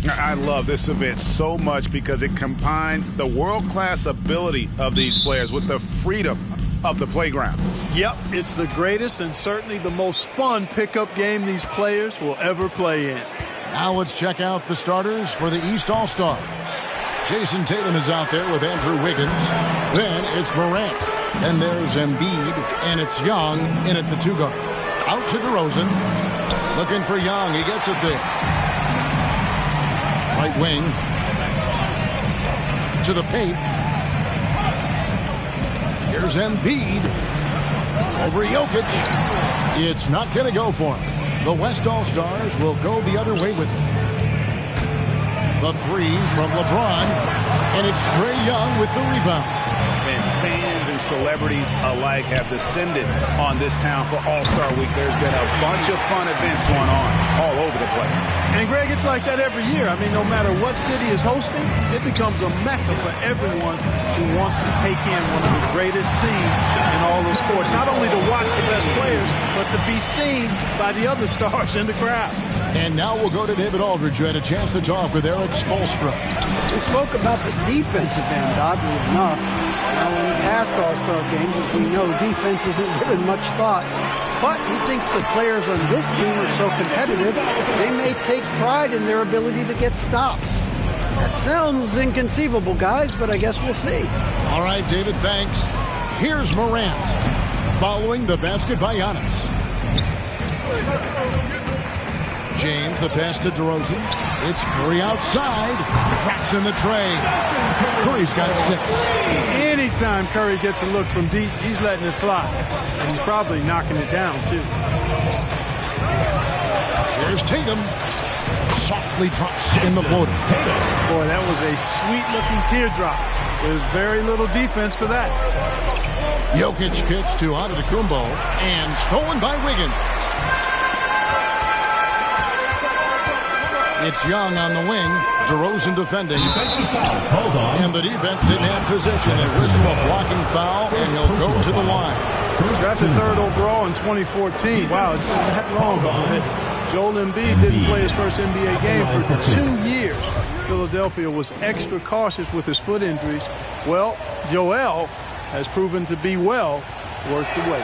I love this event so much because it combines the world-class ability of these players with the freedom of the playground. Yep, it's the greatest and certainly the most fun pickup game these players will ever play in. Now let's check out the starters for the East All-Stars. Jason Tatum is out there with Andrew Wiggins. Then it's Morant. Then there's Embiid, and it's Young in at the 2 guard. Out to DeRozan. Looking for Young. He gets it there. Right wing. To the paint. Here's Embiid. Over Jokic. It's not going to go for him. The West All-Stars will go the other way with it. The 3 from LeBron. And it's Trae Young with the rebound. And fans and celebrities alike have descended on this town for All-Star Week. There's been a bunch of fun events going on all over the place. And, Greg, it's like that every year. I mean, no matter what city is hosting, it becomes a mecca for everyone who wants to take in one of the greatest scenes in all of sports. Not only to watch the best players, but to be seen by the other stars in the crowd. And now we'll go to David Aldridge, who had a chance to talk with Eric Spoelstra. We spoke about the defensive end, oddly enough. Now, in past All-Star games, as we know, defense isn't given much thought. But he thinks the players on this team are so competitive, they may take pride in their ability to get stops. That sounds inconceivable, guys, but I guess we'll see. All right, David, thanks. Here's Morant, following the basket by Giannis. James, the pass to DeRozan. It's Curry outside. Drops in the tray. Curry's got 6. Anytime Curry gets a look from deep, he's letting it fly. And he's probably knocking it down, too. Here's Tatum. Softly drops in the floater. Boy, that was a sweet-looking teardrop. There's very little defense for that. Jokic kicks to Antetokounmpo. And stolen by Wiggins. It's Young on the wing. DeRozan defending. And the defense didn't have possession. They whistle a blocking foul, and he'll go to the line. Drafted 3rd overall in 2014. Wow, it's been that long already. Joel Embiid didn't play his first NBA game for 2 years. Philadelphia was extra cautious with his foot injuries. Well, Joel has proven to be well worth the wait.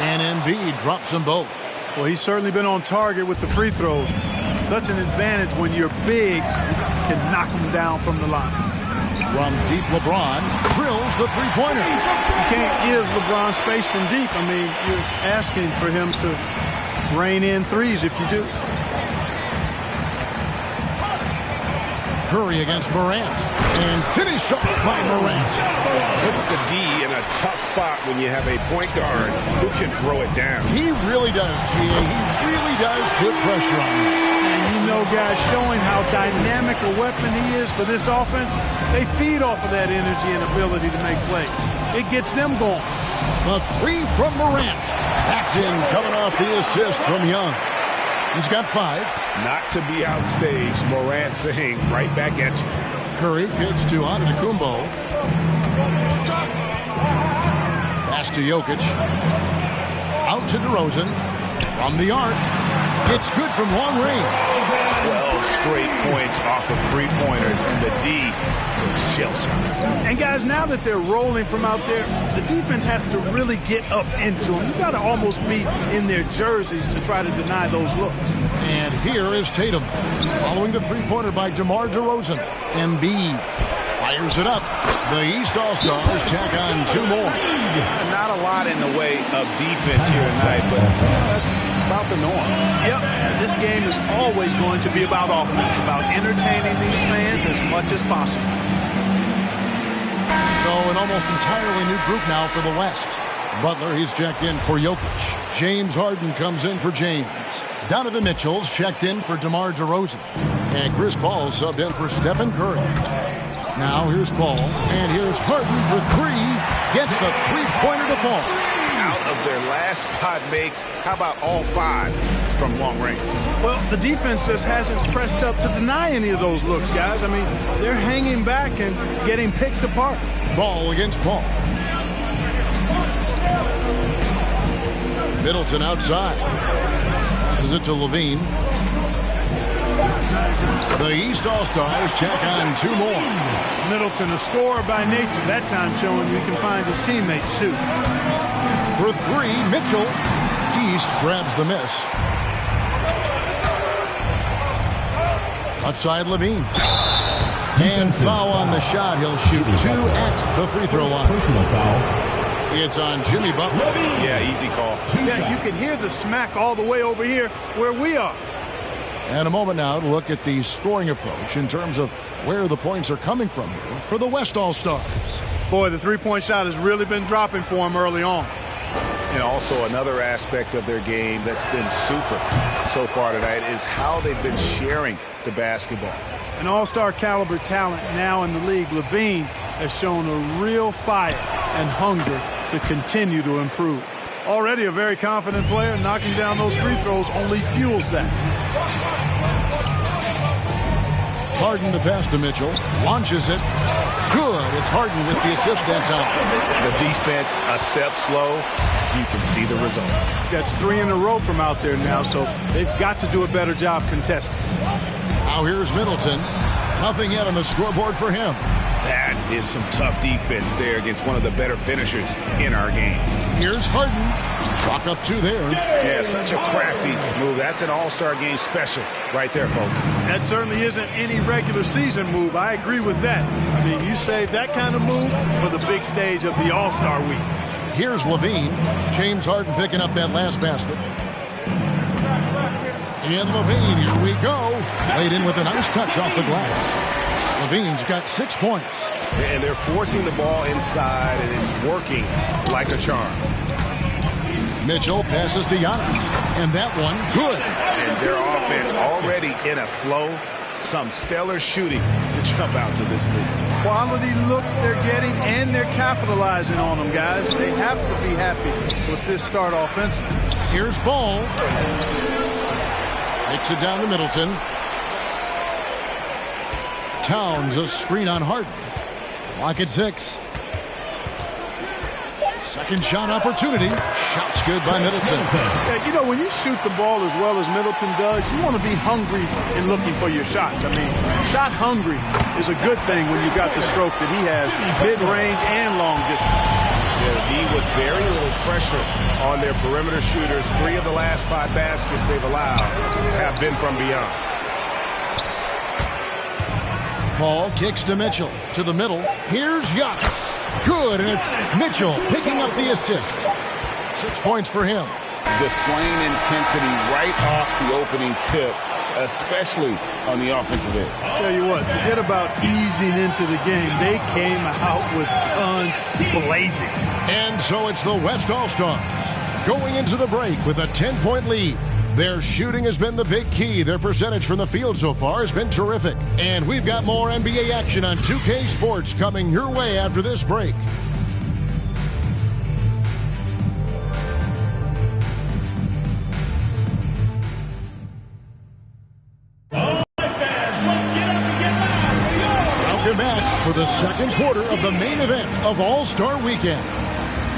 And Embiid drops them both. Well, he's certainly been on target with the free throws. Such an advantage when your bigs can knock them down from the line. From deep, LeBron drills the three-pointer. You can't give LeBron space from deep. I mean, you're asking for him to rain in threes if you do. Curry against Morant. And finished off by Morant. Puts the D in a tough spot when you have a point guard who can throw it down. He really does, G.A. He really does put pressure on him. And you know, guys, showing how dynamic a weapon he is for this offense, they feed off of that energy and ability to make plays. It gets them going. The 3 from Morant. That's in, coming off the assist from Young. He's got 5. Not to be outstaged, Morant saying right back at you. Curry kicks to Antetokounmpo. Pass to Jokic. Out to DeRozan. From the arc. It's good from long range. 12 straight points off of three-pointers, and the D looks shell-shocked. And, guys, now that they're rolling from out there, the defense has to really get up into them. You've got to almost be in their jerseys to try to deny those looks. And here is Tatum. Following the three-pointer by DeMar DeRozan. Embiid fires it up. The East All-Stars tack on 2 more. Not a lot in the way of defense here tonight, but that's about the norm. Yep, this game is always going to be about offense, about entertaining these fans as much as possible. So an almost entirely new group now for the West. Butler, he's checked in for Jokic. James Harden comes in for James. Donovan Mitchell's checked in for DeMar DeRozan. And Chris Paul subbed in for Stephen Curry. Now here's Paul, and here's Harden for 3. Gets the three-pointer to fall. Out of their last 5 makes, how about all 5 from long range? Well, the defense just hasn't pressed up to deny any of those looks, guys. I mean, they're hanging back and getting picked apart. Ball against Paul. Middleton outside. Passes it to Levine. The East All-Stars check on 2 more. Middleton, a scorer by nature, that time showing he can find his teammates too. For 3, Mitchell. East grabs the miss. Outside Levine. And foul on the shot. He'll shoot 2 at the free throw line. Personal foul. It's on Jimmy Butler. Yeah, easy call. Yeah, you can hear the smack all the way over here where we are. And a moment now to look at the scoring approach in terms of where the points are coming from here for the West All-Stars. Boy, the three-point shot has really been dropping for him early on. And also another aspect of their game that's been super so far tonight is how they've been sharing the basketball. An all-star caliber talent now in the league, Levine has shown a real fire and hunger to continue to improve. Already a very confident player, knocking down those free throws only fuels that. Harden to pass to Mitchell. Launches it. Good. It's Harden with the assist that time. The defense a step slow. You can see the results. That's 3 in a row from out there now, so they've got to do a better job contesting. Now here's Middleton. Nothing yet on the scoreboard for him. That is some tough defense there against one of the better finishers in our game. Here's Harden. Chalk up 2 there. Yeah, such a crafty move. That's an all-star game special right there, folks. That certainly isn't any regular season move. I agree with that. I mean, you save that kind of move for the big stage of the All-Star week. Here's Levine. James Harden picking up that last basket. And Levine, here we go. Laid in with a nice touch off the glass. Levine's got 6 points. And they're forcing the ball inside, and it's working like a charm. Mitchell passes to Giannis. And that one, good. And their offense already in a flow. Some stellar shooting to jump out to this lead. Quality looks they're getting, and they're capitalizing on them, guys. They have to be happy with this start offensively. Here's Ball. Takes it down to Middleton. Towns a screen on Harden. Clock at 6. Second shot opportunity. Shot's good by Middleton. Yeah, you know, when you shoot the ball as well as Middleton does, you want to be hungry in looking for your shots. I mean, shot hungry is a good thing when you got the stroke that he has, mid-range and long distance. Yeah, he with very little pressure on their perimeter shooters. 3 of the last 5 baskets they've allowed have been from beyond. Paul kicks to Mitchell. To the middle. Here's Giannis. Good, and it's Mitchell picking up the assist. 6 points for him. Displaying intensity right off the opening tip, especially on the offensive end. I'll tell you what, forget about easing into the game. They came out with guns blazing. And so it's the West All-Stars going into the break with a 10-point lead. Their shooting has been the big key. Their percentage from the field so far has been terrific. And we've got more NBA action on 2K Sports coming your way after this break. Welcome back for the second quarter of the main event of All-Star Weekend.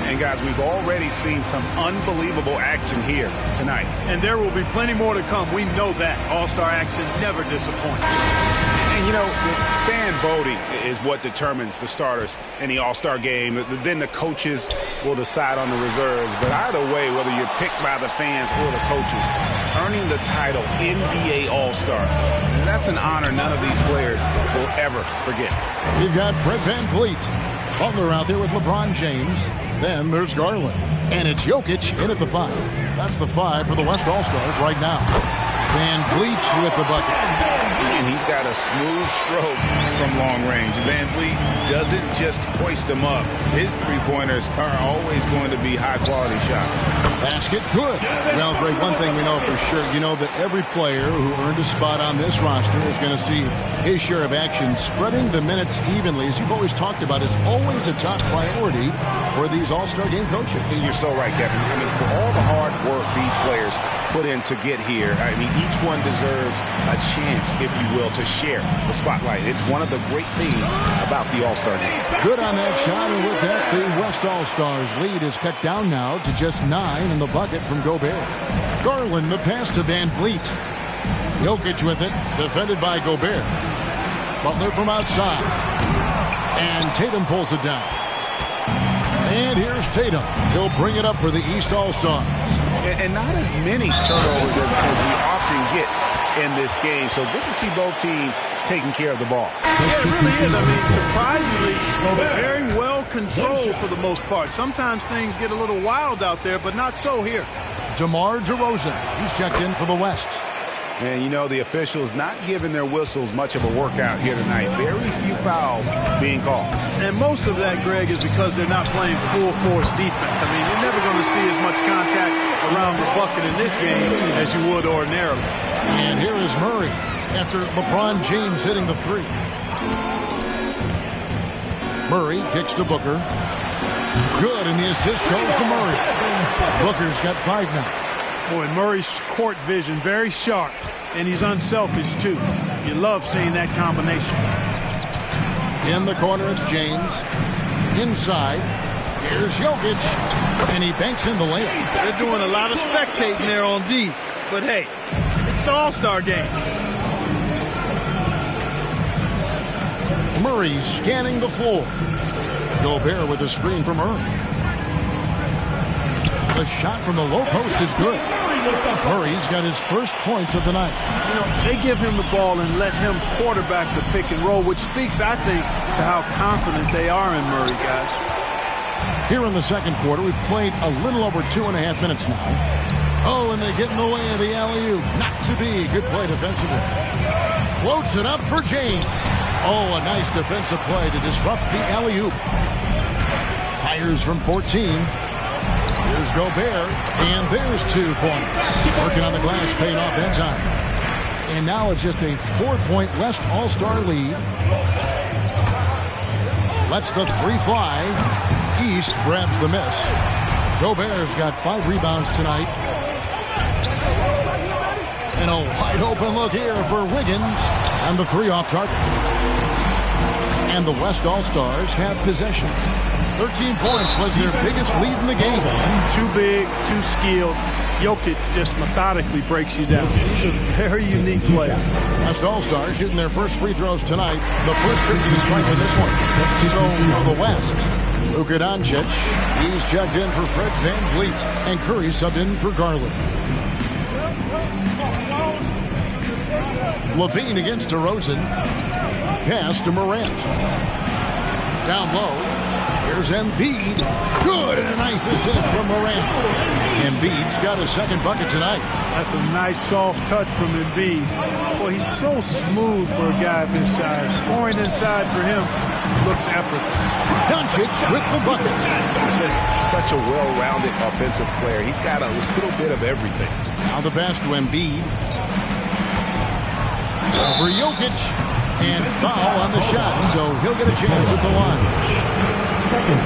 And guys, we've already seen some unbelievable action here tonight. And there will be plenty more to come. We know that. All-Star action never disappoints. And, you know, fan voting is what determines the starters in the All-Star game. Then the coaches will decide on the reserves. But either way, whether you're picked by the fans or the coaches, earning the title NBA All-Star, that's an honor none of these players will ever forget. You've got Fred VanVleet. Butler out there with LeBron James. Then there's Garland. And it's Jokic in at the 5. That's the 5 for the West All-Stars right now. VanVleet with the bucket. And he's got a smooth stroke from long range. VanVleet doesn't just hoist them up. His three-pointers are always going to be high-quality shots. Basket, good. Well, Greg, one thing we know for sure, you know that every player who earned a spot on this roster is going to see his share of action. Spreading the minutes evenly, as you've always talked about, is always a top priority for these All-Star game coaches. And you're so right, Kevin. I mean, for all the hard work these players put in to get here, I mean, each one deserves a chance, if you will, to share the spotlight. It's one of the great things about the All-Star game. Good on that shot, and with that, the West All-Stars lead is cut down now to just 9 in the bucket from Gobert. Garland, the pass to VanVleet. Jokic with it, defended by Gobert. Butler from outside. And Tatum pulls it down. And here's Tatum. He'll bring it up for the East All-Stars. And not as many turnovers as we often get in this game. So good to see both teams taking care of the ball. Yeah, it really is. I mean, surprisingly, very well controlled for the most part. Sometimes things get a little wild out there, but not so here. DeMar DeRozan. He's checked in for the West. And, you know, the officials not giving their whistles much of a workout here tonight. Very few fouls being called. And most of that, Greg, is because they're not playing full-force defense. I mean, you're never going to see as much contact around the bucket in this game as you would ordinarily. And here is Murray after LeBron James hitting the three. Murray kicks to Booker. Good, and the assist goes to Murray. Booker's got 5 now. Boy, Murray's court vision very sharp, and he's unselfish, too. You love seeing that combination. In the corner, it's James. Inside, here's Jokic, and he banks in the layup. They're doing a lot of spectating there on D, but hey, it's the All-Star game. Murray scanning the floor. Gobert with a screen from Murray. The shot from the low post is good. Murray's got his first points of the night. You know, they give him the ball and let him quarterback the pick and roll, which speaks, I think, to how confident they are in Murray, guys. Here in the second quarter, we've played a little over 2.5 minutes now. Oh, and they get in the way of the alley-oop. Not to be. Good play defensively. Floats it up for James. Oh, a nice defensive play to disrupt the alley-oop. Fires from 14. Here's Gobert, and there's 2 points. Working on the glass, paying off that time. And now it's just a 4-point West All-Star lead. Lets the 3 fly. East grabs the miss. Gobert's got 5 rebounds tonight. And a wide open look here for Wiggins. And the 3 off target. And the West All-Stars have possession. 13 points was their biggest lead in the game. Too big, too skilled. Jokic just methodically breaks you down. He's a very unique player. West All-Stars shooting their first free throws tonight. The first tricky to strike with this one. So for the West, Luka Doncic, he's checked in for Fred VanVleet. And Curry subbed in for Garland. Levine against DeRozan. Pass to Morant. Down low. Here's Embiid. Good, and a nice assist from Morant. Embiid's got a second bucket tonight. That's a nice soft touch from Embiid. Boy, he's so smooth for a guy of his size. Scoring inside for him looks effortless. Doncic with the bucket. Just such a well-rounded offensive player. He's got a little bit of everything. Now the pass to Embiid. Over Jokic. And foul on the shot, so he'll get a chance at the line.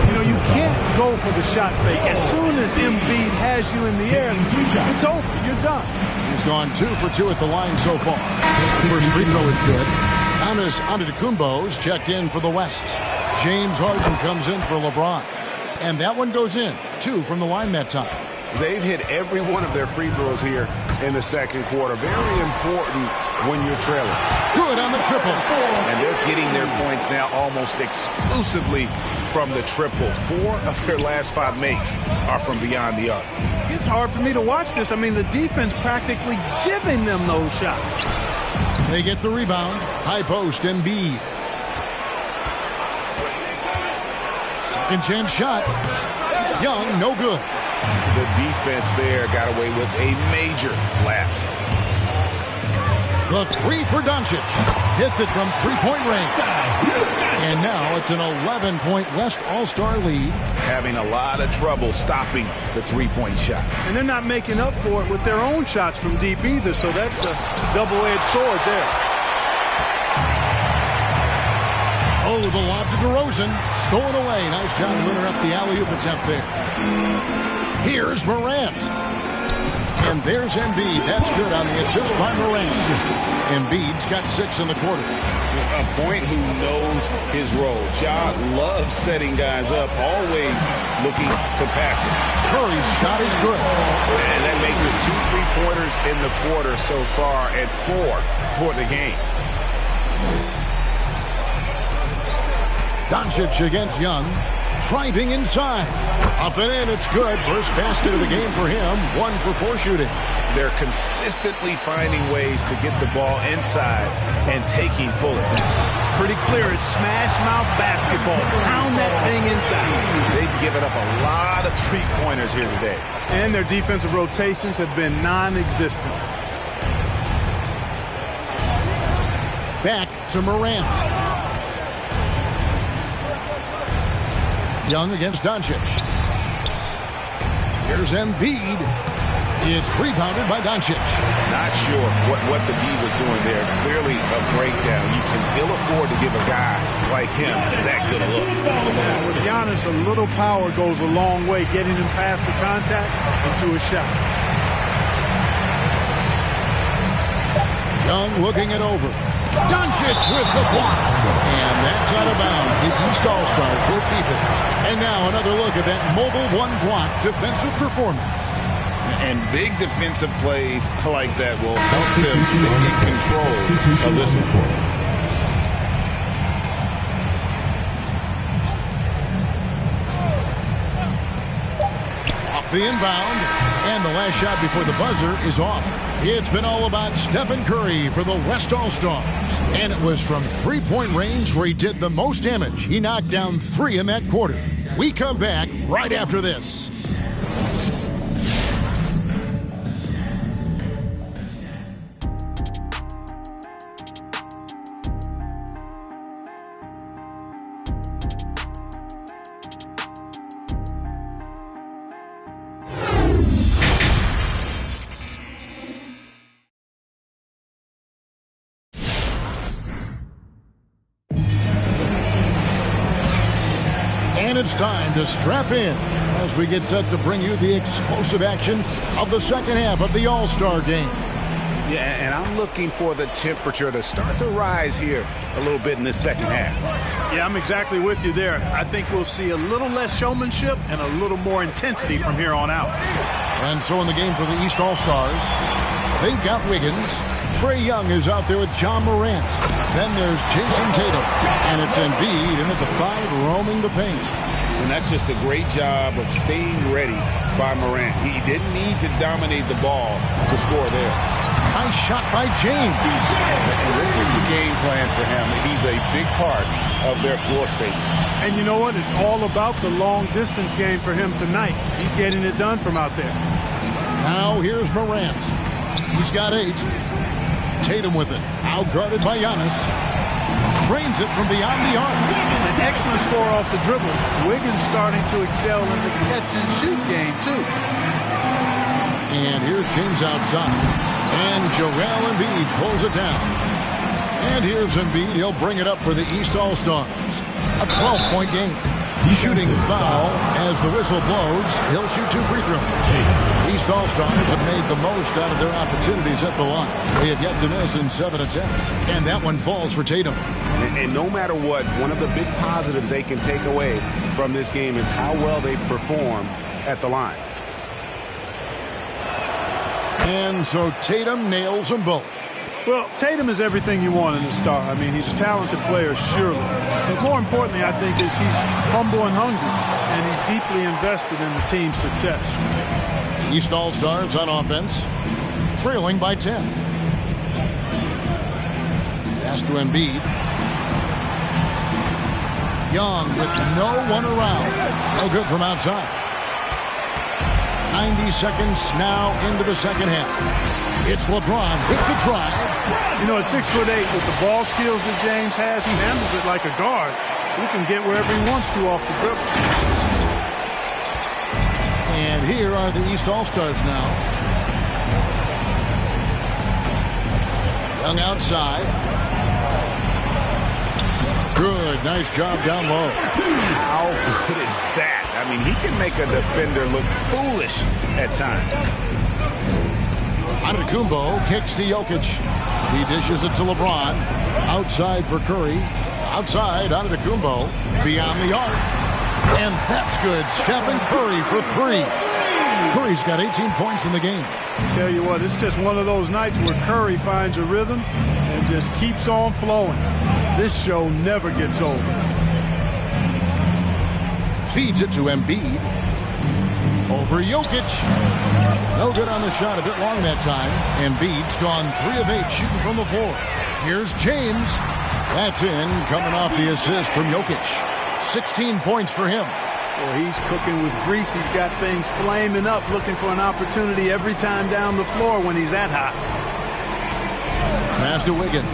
You know, you can't go for the shot fake. As soon as Embiid has you in the air, it's over. You're done. He's gone 2 for 2 at the line so far. The first free throw is good. Giannis Antetokounmpo's checked in for the West. James Harden comes in for LeBron. And that one goes in. 2 from the line that time. They've hit every one of their free throws here in the second quarter. Very important when you're trailing. Good on the triple. And they're getting their points now almost exclusively from the triple. 4 of their last 5 makes are from beyond the arc. It's hard for me to watch this. I mean, the defense practically giving them those shots. They get the rebound. High post, Embiid. Second chance shot. Young, no good. The defense there got away with a major lapse. The 3 for Doncic. Hits it from 3-point range. And now it's an 11-point West All-Star lead. Having a lot of trouble stopping the 3-point shot. And they're not making up for it with their own shots from deep either, so that's a double-edged sword there. Oh, the lob to DeRozan. Stolen away. Nice job to interrupt the alley-oop attempt there. Here's Morant. And there's Embiid. That's good on the assist by Morant. Embiid's got 6 in the quarter. A point who knows his role. Ja loves setting guys up, always looking to pass it. Curry's shot is good. And that makes it 2 3-pointers in the quarter so far and 4 for the game. Doncic against Young. Driving inside. Up and in, it's good. First basket of the game for him. 1 for 4 shooting. They're consistently finding ways to get the ball inside and taking full advantage. Pretty clear. It's smash mouth basketball. Pound that thing inside. They've given up a lot of 3-pointers here today. And their defensive rotations have been non-existent. Back to Morant. Young against Doncic. Here's Embiid. It's rebounded by Doncic. Not sure what the D was doing there. Clearly a breakdown. You can ill afford to give a guy like him that good a look. With Giannis, a little power goes a long way, getting him past the contact into a shot. Young looking it over. Doncic with the block. And that's out of bounds. The East All-Stars will keep it. And now another look at that mobile one-block defensive performance. And big defensive plays like that will help them stay in control of this one. Off the inbound. And the last shot before the buzzer is off. It's been all about Stephen Curry for the West All-Stars. And it was from 3-point range where he did the most damage. He knocked down 3 in that quarter. We come back right after this. And it's time to strap in as we get set to bring you the explosive action of the second half of the All-Star game. Yeah, and I'm looking for the temperature to start to rise here a little bit in this second half. Yeah, I'm exactly with you there. I think we'll see a little less showmanship and a little more intensity from here on out. And so in the game for the East All-Stars, they've got Wiggins. Trae Young is out there with Ja Morant. Then there's Jason Tatum. And it's Embiid in at the 5 roaming the paint. And that's just a great job of staying ready by Morant. He didn't need to dominate the ball to score there. Nice shot by James. And this is the game plan for him. He's a big part of their floor spacing. And you know what? It's all about the long-distance game for him tonight. He's getting it done from out there. Now here's Morant. He's got 8. Tatum with it. Out-guarded by Giannis. Drains it from beyond the arc. An excellent score off the dribble. Wiggins starting to excel in the catch-and-shoot game, too. And here's James outside. And Joel Embiid pulls it down. And here's Embiid. He'll bring it up for the East All-Stars. A 12-point game. Shooting foul as the whistle blows. He'll shoot 2 free throws. East All-Stars have made the most out of their opportunities at the line. They have yet to miss in 7 attempts. And that one falls for Tatum. And no matter what, one of the big positives they can take away from this game is how well they perform at the line. And so Tatum nails them both. Well, Tatum is everything you want in a star. I mean, he's a talented player, surely. But more importantly, I think, is he's humble and hungry, and he's deeply invested in the team's success. East All-Stars on offense, trailing by 10. Pass to Embiid. Young with no one around. No good from outside. 90 seconds now into the second half. It's LeBron with the drive. You know, at 6'8", with the ball skills that James has, he handles it like a guard. He can get wherever he wants to off the dribble. And here are the East All-Stars now. Young outside. Good, nice job down low. How good is that? I mean, he can make a defender look foolish at times. Antetokounmpo kicks to Jokic. He dishes it to LeBron. Outside for Curry. Outside, Antetokounmpo. Beyond the arc. And that's good. Stephen Curry for 3. Curry's got 18 points in the game. Tell you what, it's just one of those nights where Curry finds a rhythm and just keeps on flowing. This show never gets old. Feeds it to Embiid. Over Jokic. No good on the shot. A bit long that time. Embiid's gone 3 of 8 shooting from the floor. Here's James. That's in. Coming off the assist from Jokic. 16 points for him. Well, he's cooking with grease. He's got things flaming up, looking for an opportunity every time down the floor when he's that hot. Pass to Wiggins.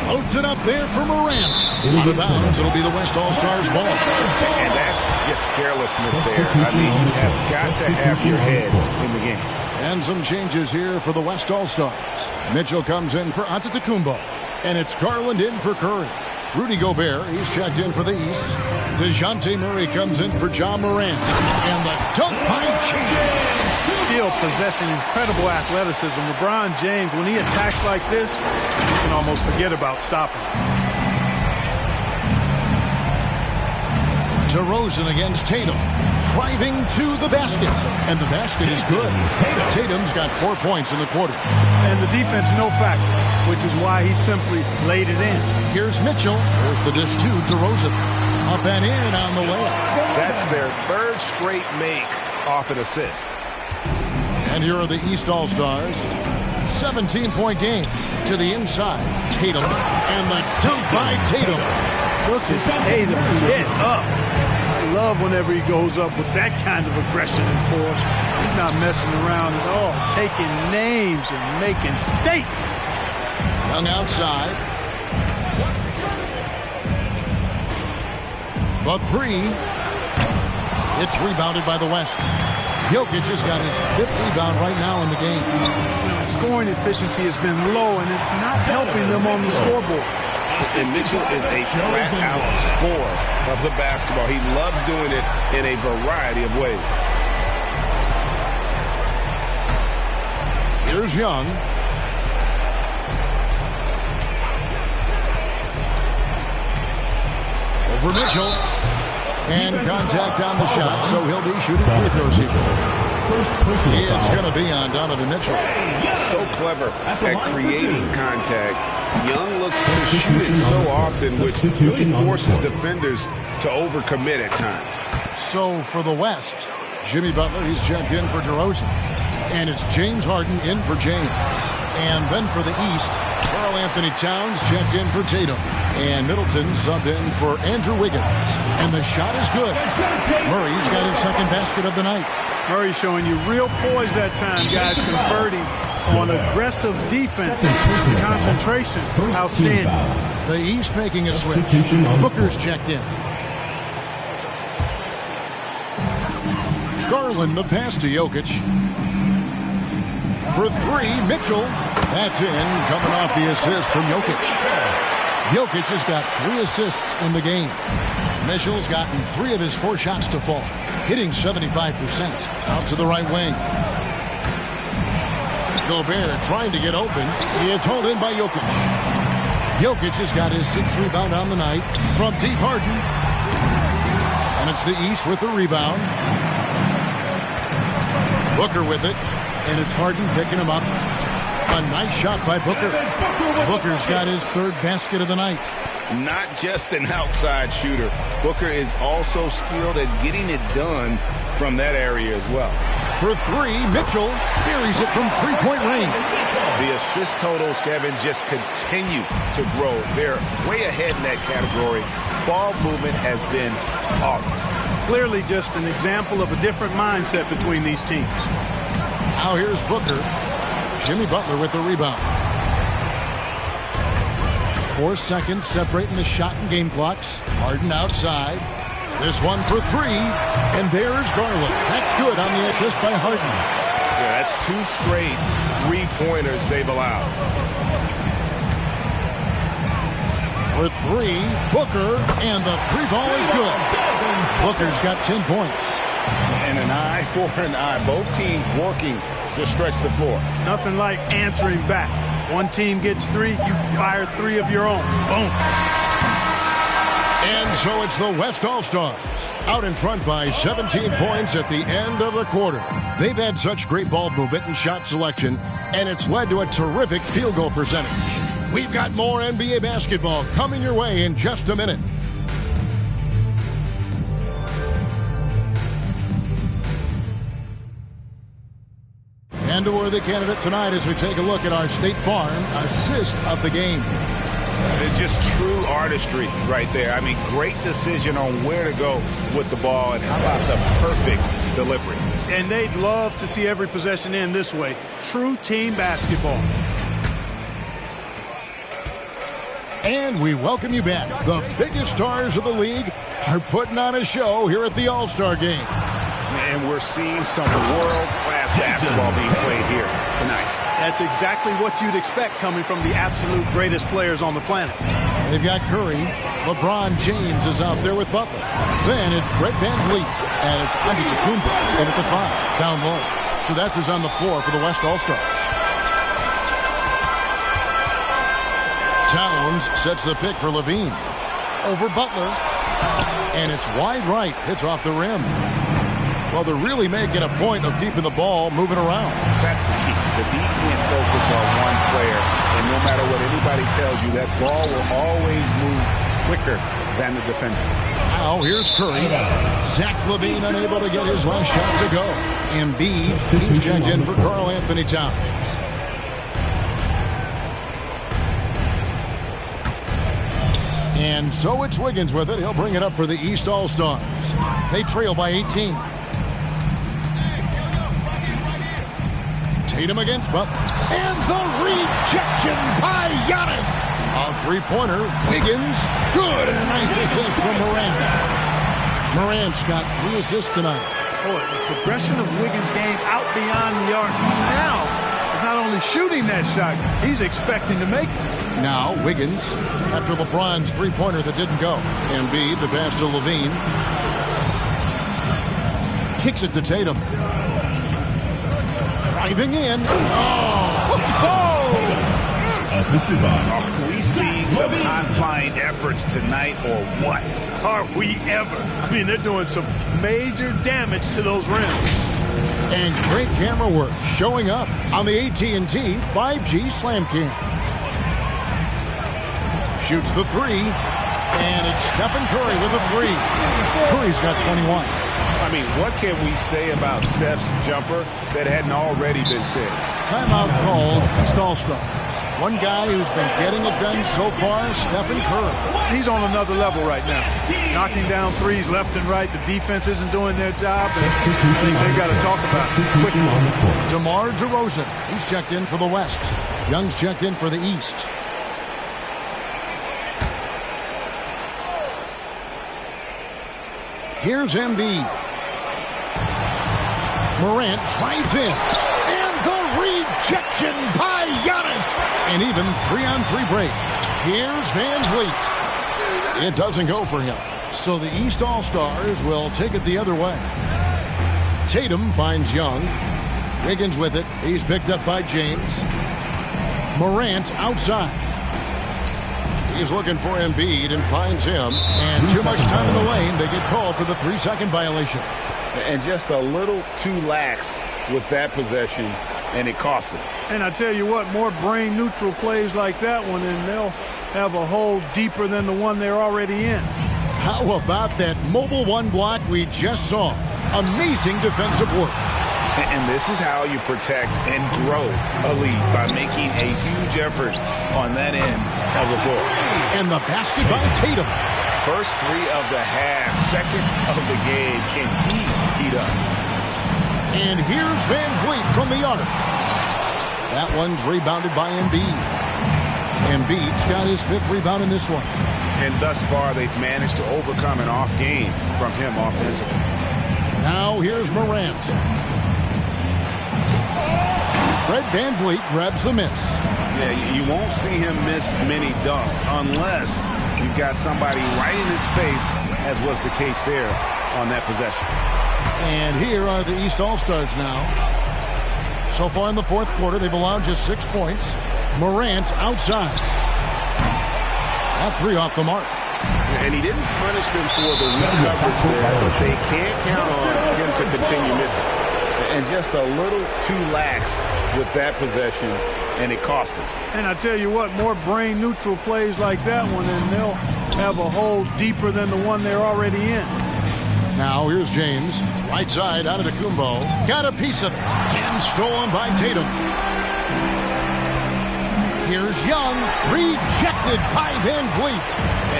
Loads it up there for Morant. Out of bounds. It'll be the West All-Stars ball. And that's just carelessness there. I mean, you have got to have your head in the game. And some changes here for the West All-Stars. Mitchell comes in for Antetokounmpo. And it's Garland in for Curry. Rudy Gobert, he's checked in for the East. DeJounte Murray comes in for John Morant. And the dunk by James. Still possessing incredible athleticism. LeBron James, when he attacks like this, you can almost forget about stopping. DeRozan against Tatum. Driving to the basket. And the basket is good. Tatum's got 4 points in the quarter. And the defense, no factor, which is why he simply laid it in. Here's Mitchell. There's the dish to DeRozan. Up and in on the layup. That's their 3rd straight make off an assist. And here are the East All-Stars. 17-point game to the inside. Tatum. And the dunk by Tatum. Look at Tatum get up. I love whenever he goes up with that kind of aggression and force. He's not messing around at all. Taking names and making statements. Young outside. The 3. It's rebounded by the West. Jokic has got his 5th rebound right now in the game. Scoring efficiency has been low, and it's not helping them on the scoreboard. And Mitchell is a flat-out scorer of the basketball. He loves doing it in a variety of ways. Here's Young. Over Mitchell. And contact on the shot, so he'll be shooting free throws here. It's going to be on Donovan Mitchell. So clever at creating contact. Young looks to shoot it so often, which really forces defenders to overcommit at times. So for the West, Jimmy Butler, he's checked in for DeRozan. And it's James Harden in for James. And then for the East, Karl Anthony Towns checked in for Tatum. And Middleton subbed in for Andrew Wiggins. And the shot is good. Murray's got his 2nd basket of the night. Murray showing you real poise that time, guys, converting on aggressive defense. Concentration, outstanding. The East making a switch. Booker's checked in. Garland, the pass to Jokic. For 3, Mitchell. That's in, coming off the assist from Jokic. Jokic has got 3 assists in the game. Mitchell's gotten 3 of his 4 shots to fall, hitting 75%. Out to the right wing. Gobert trying to get open. It's hauled in by Jokic. Jokic has got his 6th rebound on the night from deep Harden. And it's the East with the rebound. Booker with it. And it's Harden picking him up. A nice shot by Booker. Booker's got his 3rd basket of the night. Not just an outside shooter. Booker is also skilled at getting it done from that area as well. For 3, Mitchell buries it from 3-point range. The assist totals, Kevin, just continue to grow. They're way ahead in that category. Ball movement has been flawless. Clearly just an example of a different mindset between these teams. Now here's Booker. Jimmy Butler with the rebound. 4 seconds separating the shot and game clocks. Harden outside. This one for 3. And there's Garland. That's good on the assist by Harden. Yeah, that's 2 straight 3-pointers they've allowed. For 3, Booker. And the 3 ball is good. Booker's got 10 points. And an eye for an eye. Both teams working to stretch the floor. Nothing like answering back. One team gets 3, you fire 3 of your own. Boom. And so it's the West All-Stars out in front by 17 points at the end of the quarter. They've had such great ball movement and shot selection, and it's led to a terrific field goal percentage. We've got more NBA basketball coming your way in just a minute. And a worthy candidate tonight as we take a look at our State Farm assist of the game. It's just true artistry right there. I mean, great decision on where to go with the ball, and how about the perfect delivery. And they'd love to see every possession end this way. True team basketball. And we welcome you back. The biggest stars of the league are putting on a show here at the All-Star Game. And we're seeing some world-class basketball being played here tonight. That's exactly what you'd expect coming from the absolute greatest players on the planet. They've got Curry. LeBron James is out there with Butler. Then it's Fred VanVleet. And it's Antetokounmpo in at the 5, down low. So that's who's on the floor for the West All-Stars. Towns sets the pick for Levine. Over Butler. And it's wide right. Hits off the rim. Well, they're really making a point of keeping the ball moving around. That's the key. The D can't focus on one player, and no matter what anybody tells you, that ball will always move quicker than the defender. Now, here's Curry. Zach LaVine unable to get his last shot to go. Embiid, he's checked in for Karl Anthony Towns. And so it's Wiggins with it. He'll bring it up for the East All-Stars. They trail by 18. Tatum against Butler. And the rejection by Giannis. A three-pointer. Wiggins. Good. And a nice assist from Morant. Morant's got 3 assists tonight. Boy, the progression of Wiggins' game out beyond the arc now is not only shooting that shot, he's expecting to make it. Now Wiggins, after LeBron's three-pointer that didn't go. Embiid, the pass to Levine. Kicks it to Tatum. Driving in. Assisted by. Are we seeing some high-flying efforts tonight, or what? Are we ever? I mean, they're doing some major damage to those rims. And great camera work showing up on the AT&T 5G Slam Cam. Shoots the 3, and it's Stephen Curry with a 3. Curry's got 21. I mean, what can we say about Steph's jumper that hadn't already been said? Timeout called East All-Stars. One guy who's been getting it done so far, Stephen Curry. He's on another level right now. Knocking down threes left and right. The defense isn't doing their job. And I think they've got to talk about it quickly. DeMar DeRozan, he's checked in for the West. Young's checked in for the East. Here's Embiid. Morant drives in. And the rejection by Giannis. And even 3-on-3 break. Here's VanVleet. It doesn't go for him. So the East All-Stars will take it the other way. Tatum finds Young. Wiggins with it. He's picked up by James. Morant outside. He's looking for Embiid and finds him. And too much time in the lane. They get called for the 3-second violation. And just a little too lax with that possession, and it cost him. And I tell you what, more brain-neutral plays like that one, and they'll have a hole deeper than the one they're already in. How about that mobile one block we just saw? Amazing defensive work. And this is how you protect and grow a lead, by making a huge effort on that end of the floor. And the basket by Tatum. First 3 of the half, second of the game. Can he heat up? And here's VanVleet from the arc. That one's rebounded by Embiid. Embiid's got his 5th rebound in this one. And thus far, they've managed to overcome an off game from him offensively. Now here's Morant. Fred VanVleet grabs the miss. Yeah, you won't see him miss many dunks unless you've got somebody right in his face, as was the case there on that possession. And here are the East All-Stars now. So far in the fourth quarter, they've allowed just 6 points. Morant outside. That 3 off the mark. And he didn't punish them for the weak coverage there, but they can't count on him to continue missing. And just a little too lax with that possession, and it cost him. And I tell you what, more brain-neutral plays like that one, and they'll have a hole deeper than the one they're already in. Now here's James. Right side out of the Kumbo. Got a piece of it. And stolen by Tatum. Here's Young. Rejected by Van Vliet.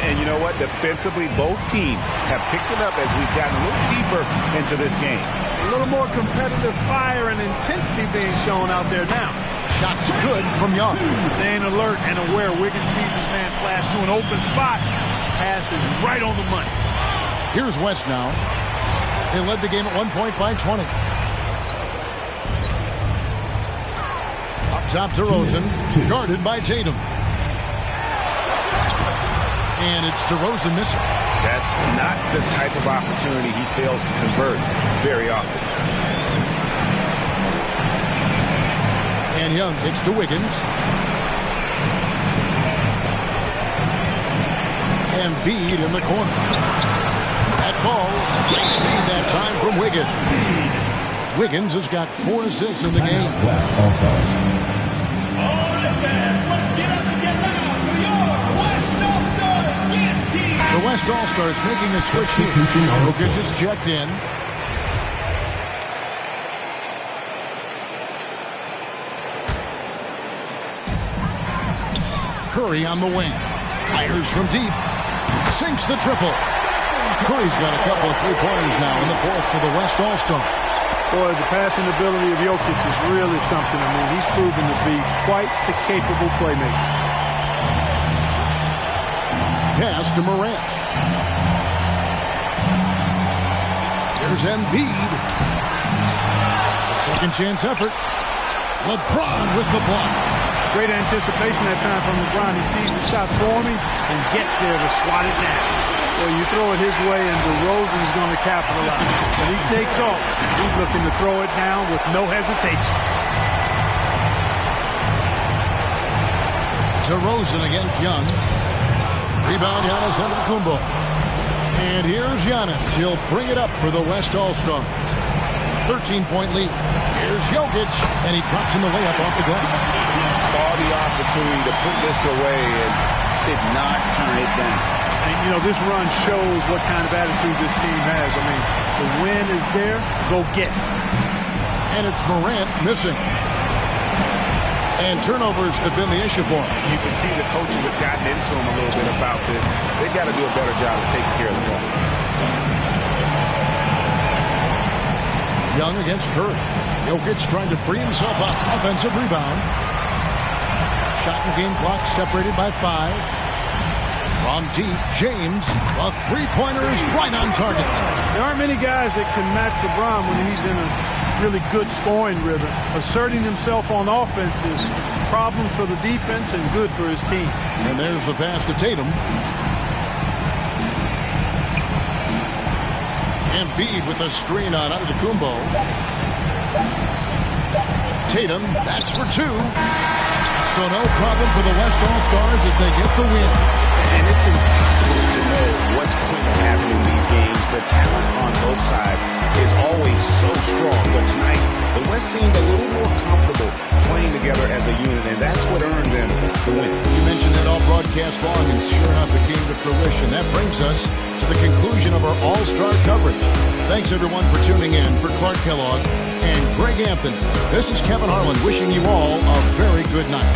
And you know what? Defensively, both teams have picked it up as we've gotten a little deeper into this game. A little more competitive fire and intensity being shown out there now. Shots good from Young. Staying alert and aware. Wiggins sees his man flash to an open spot. Pass is right on the money. Here's West now. They led the game at 1 point by 20. Up top to DeRozan. Guarded by Tatum. And it's DeRozan missing. That's not the type of opportunity he fails to convert very often. And Young kicks to Wiggins. And Embiid in the corner. That falls. Nice feed that time from Wiggins. Wiggins has got 4 assists in the game. West All-Stars. All right, fans, let's get up and get loud for your West All-Stars dance team. The West All-Stars making a switch here. Jokic is checked in. Curry on the wing. Fires from deep. Sinks the triple. Curry's got a couple of three-pointers now in the fourth for the West All-Stars. Boy, the passing ability of Jokic is really something. I mean, he's proven to be quite the capable playmaker. Pass to Morant. Here's Embiid. A second chance effort. LeBron with the block. Great anticipation that time from LeBron. He sees the shot forming and gets there to swat it down. Well, you throw it his way, and DeRozan's going to capitalize. When he takes off, he's looking to throw it down with no hesitation. DeRozan against Young. Rebound, Giannis Antetokounmpo. And here's Giannis. He'll bring it up for the West All-Stars. 13-point lead. Here's Jokic, and he drops in the layup off the glass. Saw the opportunity to put this away and did not turn it down. And, you know, this run shows what kind of attitude this team has. I mean, the win is there, go get it. And it's Morant missing. And turnovers have been the issue for him. You can see the coaches have gotten into him a little bit about this. They've got to do a better job of taking care of the ball. Young against Curry. Jokic trying to free himself up. Offensive rebound. Shot and game clock separated by 5. From deep, James, a three-pointer is right on target. There aren't many guys that can match LeBron when he's in a really good scoring rhythm. Asserting himself on offense is a problem for the defense and good for his team. And there's the pass to Tatum. Embiid with a screen on Antetokounmpo. Tatum, that's for 2. So no problem for the West All-Stars as they get the win. And it's impossible to know what's going to happen in these games. The talent on both sides is always so strong. But tonight, the West seemed a little more comfortable playing together as a unit, and that's what earned them the win. You mentioned that all broadcast long, and sure enough, it came to fruition. That brings us to the conclusion of our All-Star coverage. Thanks, everyone, for tuning in. For Clark Kellogg and Greg Anthony, this is Kevin Harlan wishing you all a very good night.